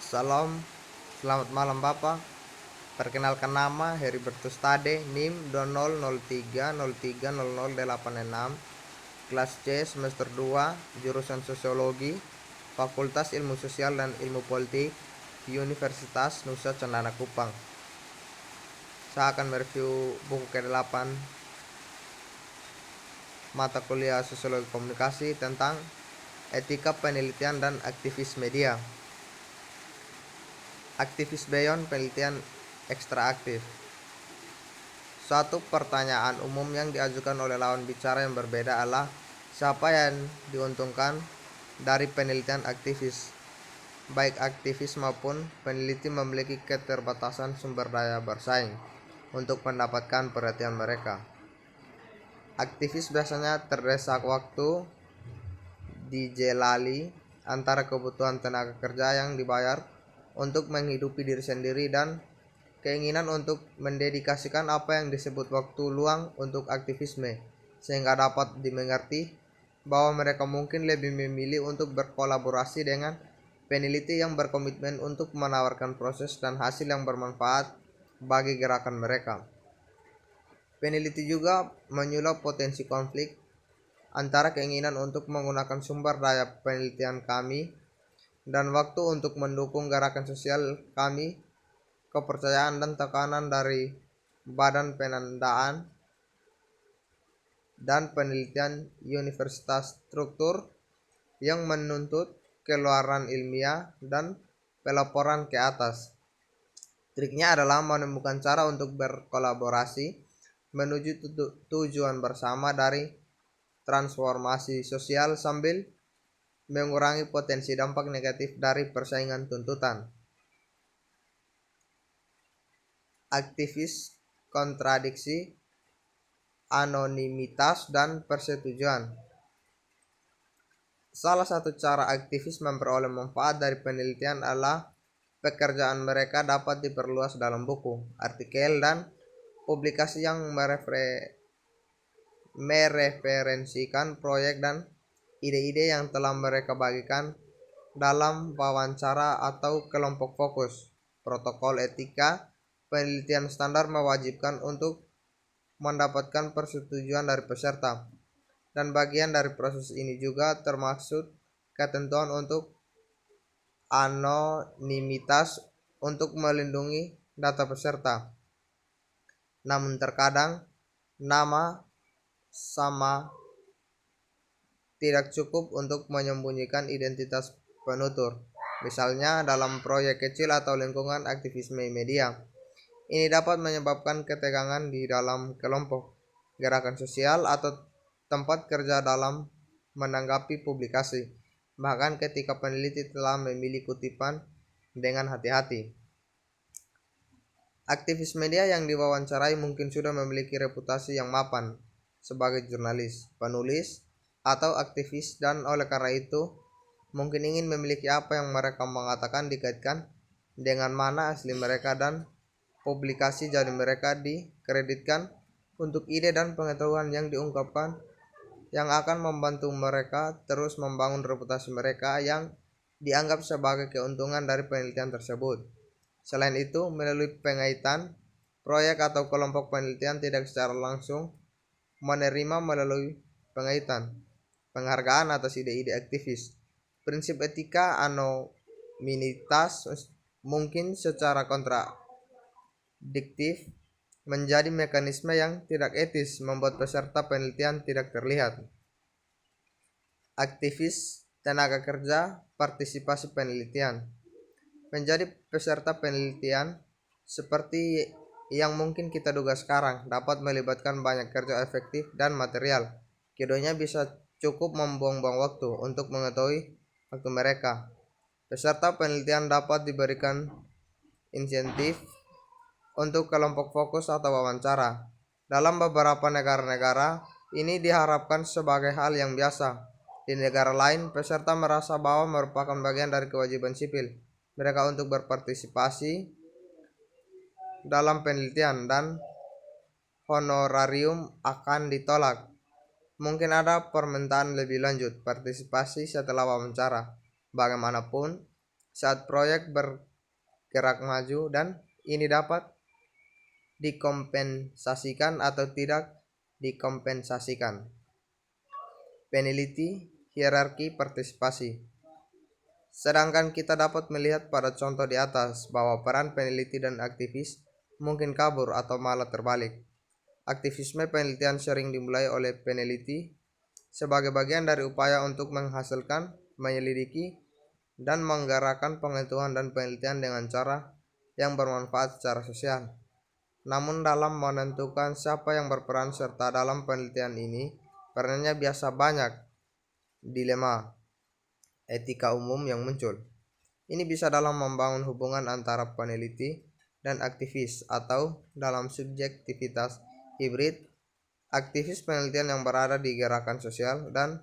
Salam, selamat malam Bapak. Perkenalkan nama Heribertus Tade, NIM 2003030086, kelas C semester 2, jurusan Sosiologi, Fakultas Ilmu Sosial dan Ilmu Politik, Universitas Nusa Cendana Kupang. Saya akan mereview buku ke-8 mata kuliah Sosiologi Komunikasi tentang etika penelitian dan aktivis media. Aktivis beyond penelitian ekstraaktif. Suatu pertanyaan umum yang diajukan oleh lawan bicara yang berbeda adalah siapa yang diuntungkan dari penelitian aktivis. Baik aktivis maupun peneliti memiliki keterbatasan sumber daya bersaing untuk mendapatkan perhatian mereka. Aktivis biasanya terdesak waktu dijelali antara kebutuhan tenaga kerja yang dibayar untuk menghidupi diri sendiri dan keinginan untuk mendedikasikan apa yang disebut waktu luang untuk aktivisme, sehingga dapat dimengerti bahwa mereka mungkin lebih memilih untuk berkolaborasi dengan peneliti yang berkomitmen untuk menawarkan proses dan hasil yang bermanfaat bagi gerakan mereka. Peneliti juga menyulap potensi konflik antara keinginan untuk menggunakan sumber daya penelitian kami dan waktu untuk mendukung gerakan sosial kami, kepercayaan dan tekanan dari Badan Penandaan dan Penelitian Universitas struktur yang menuntut keluaran ilmiah dan pelaporan ke atas. Triknya adalah menemukan cara untuk berkolaborasi menuju tujuan bersama dari transformasi sosial sambil mengurangi potensi dampak negatif dari persaingan tuntutan. Aktivis kontradiksi, anonimitas, dan persetujuan. Salah satu cara aktivis memperoleh manfaat dari penelitian adalah pekerjaan mereka dapat diperluas dalam buku, artikel, dan publikasi yang mereferensikan proyek dan ide-ide yang telah mereka bagikan dalam wawancara atau kelompok fokus. Protokol etika penelitian standar mewajibkan untuk mendapatkan persetujuan dari peserta, dan bagian dari proses ini juga termaksud ketentuan untuk anonimitas untuk melindungi data peserta. Namun terkadang nama sama tidak cukup untuk menyembunyikan identitas penutur, misalnya dalam proyek kecil atau lingkungan aktivisme media. Ini dapat menyebabkan ketegangan di dalam kelompok, gerakan sosial, atau tempat kerja dalam menanggapi publikasi, bahkan ketika peneliti telah memilih kutipan dengan hati-hati. Aktivis media yang diwawancarai mungkin sudah memiliki reputasi yang mapan sebagai jurnalis, penulis, atau aktivis, dan oleh karena itu mungkin ingin memiliki apa yang mereka mengatakan dikaitkan dengan mana asli mereka, dan publikasi jadi mereka dikreditkan untuk ide dan pengetahuan yang diungkapkan yang akan membantu mereka terus membangun reputasi mereka yang dianggap sebagai keuntungan dari penelitian tersebut. Selain itu, melalui pengaitan, proyek atau kelompok penelitian tidak secara langsung menerima melalui pengaitan penghargaan atas ide-ide aktivis. Prinsip etika anonimitas mungkin secara kontradiktif menjadi mekanisme yang tidak etis membuat peserta penelitian tidak terlihat. Aktivis tenaga kerja partisipasi penelitian. Menjadi peserta penelitian seperti yang mungkin kita duga sekarang dapat melibatkan banyak kerja efektif dan material. Keduanya bisa cukup membuang-buang waktu untuk mengetahui waktu mereka. Peserta penelitian dapat diberikan insentif untuk kelompok fokus atau wawancara. Dalam beberapa negara-negara, ini diharapkan sebagai hal yang biasa. Di negara lain, peserta merasa bahwa merupakan bagian dari kewajiban sipil mereka untuk berpartisipasi dalam penelitian, dan honorarium akan ditolak. Mungkin ada permintaan lebih lanjut partisipasi setelah wawancara. Bagaimanapun, saat proyek bergerak maju, dan ini dapat dikompensasikan atau tidak dikompensasikan. Peneliti, hierarki partisipasi. Sedangkan kita dapat melihat pada contoh di atas bahwa peran peneliti dan aktivis mungkin kabur atau malah terbalik. Aktivisme penelitian sering dimulai oleh peneliti sebagai bagian dari upaya untuk menghasilkan, menyelidiki, dan menggerakkan pengetahuan dan penelitian dengan cara yang bermanfaat secara sosial. Namun dalam menentukan siapa yang berperan serta dalam penelitian ini, perannya biasa banyak dilema etika umum yang muncul. Ini bisa dalam membangun hubungan antara peneliti dan aktivis atau dalam subjektivitas hibrid, aktivis penelitian yang berada di gerakan sosial dan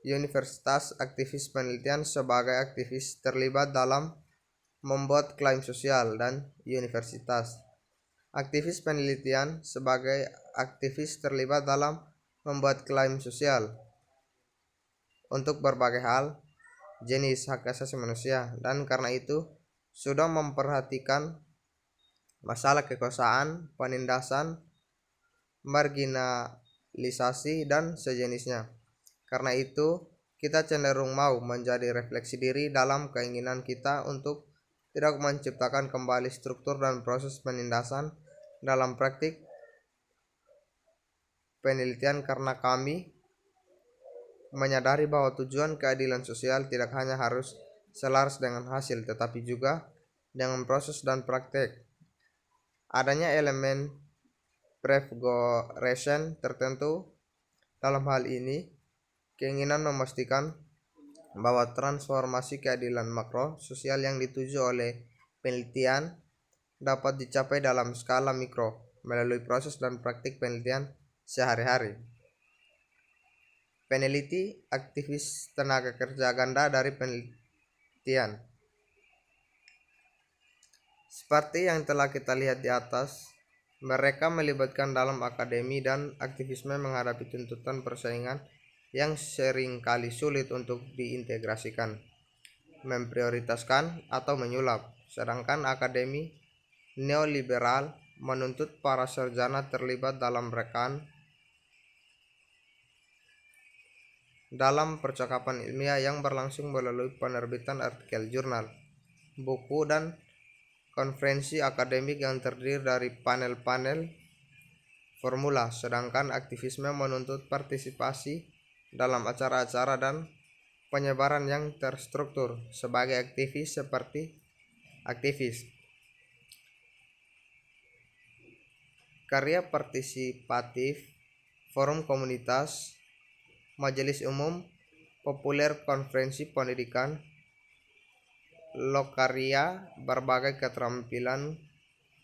universitas aktivis penelitian sebagai aktivis terlibat dalam membuat klaim sosial dan universitas aktivis penelitian sebagai aktivis terlibat dalam membuat klaim sosial untuk berbagai hal, jenis hak asasi manusia, dan karena itu sudah memperhatikan masalah kekuasaan, penindasan, marginalisasi, dan sejenisnya. Karena itu, kita cenderung mau menjadi refleksi diri dalam keinginan kita untuk tidak menciptakan kembali struktur dan proses penindasan dalam praktik penelitian, karena kami menyadari bahwa tujuan keadilan sosial tidak hanya harus selaras dengan hasil, tetapi juga dengan proses dan praktek. Adanya elemen previgoration tertentu dalam hal ini, keinginan memastikan bahwa transformasi keadilan makro sosial yang dituju oleh penelitian dapat dicapai dalam skala mikro melalui proses dan praktik penelitian sehari-hari. Peneliti, aktivis, tenaga kerja ganda dari penelitian. Seperti yang telah kita lihat di atas, mereka melibatkan dalam akademi dan aktivisme menghadapi tuntutan persaingan yang seringkali sulit untuk diintegrasikan, memprioritaskan, atau menyulap. Sedangkan akademi neoliberal menuntut para sarjana terlibat dalam rekan dalam percakapan ilmiah yang berlangsung melalui penerbitan artikel jurnal, buku, dan konferensi akademik yang terdiri dari panel-panel formula. Sedangkan aktivisme menuntut partisipasi dalam acara-acara dan penyebaran yang terstruktur sebagai aktivis seperti aktivis, karya partisipatif, forum komunitas, majelis umum, populer, konferensi pendidikan, lokaria, berbagai keterampilan,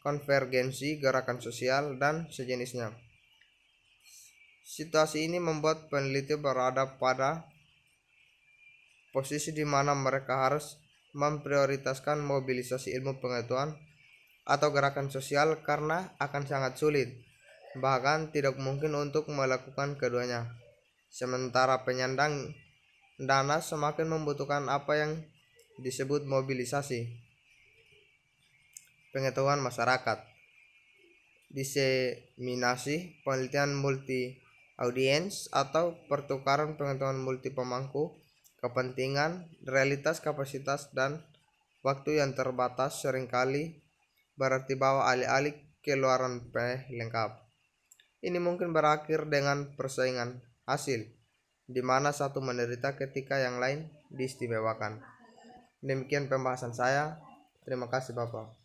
konvergensi, gerakan sosial, dan sejenisnya. Situasi ini membuat peneliti berada pada posisi di mana mereka harus memprioritaskan mobilisasi ilmu pengetahuan atau gerakan sosial karena akan sangat sulit, bahkan tidak mungkin untuk melakukan keduanya. Sementara penyandang dana semakin membutuhkan apa yang disebut mobilisasi pengetahuan masyarakat, diseminasi, penelitian multi audiens, atau pertukaran pengetahuan multi pemangku kepentingan. Realitas, kapasitas, dan waktu yang terbatas seringkali berarti bahwa alih-alih keluaran pelengkap ini mungkin berakhir dengan persaingan hasil, di mana satu menderita ketika yang lain diistimewakan. Demikian pembahasan saya. Terima kasih Bapak.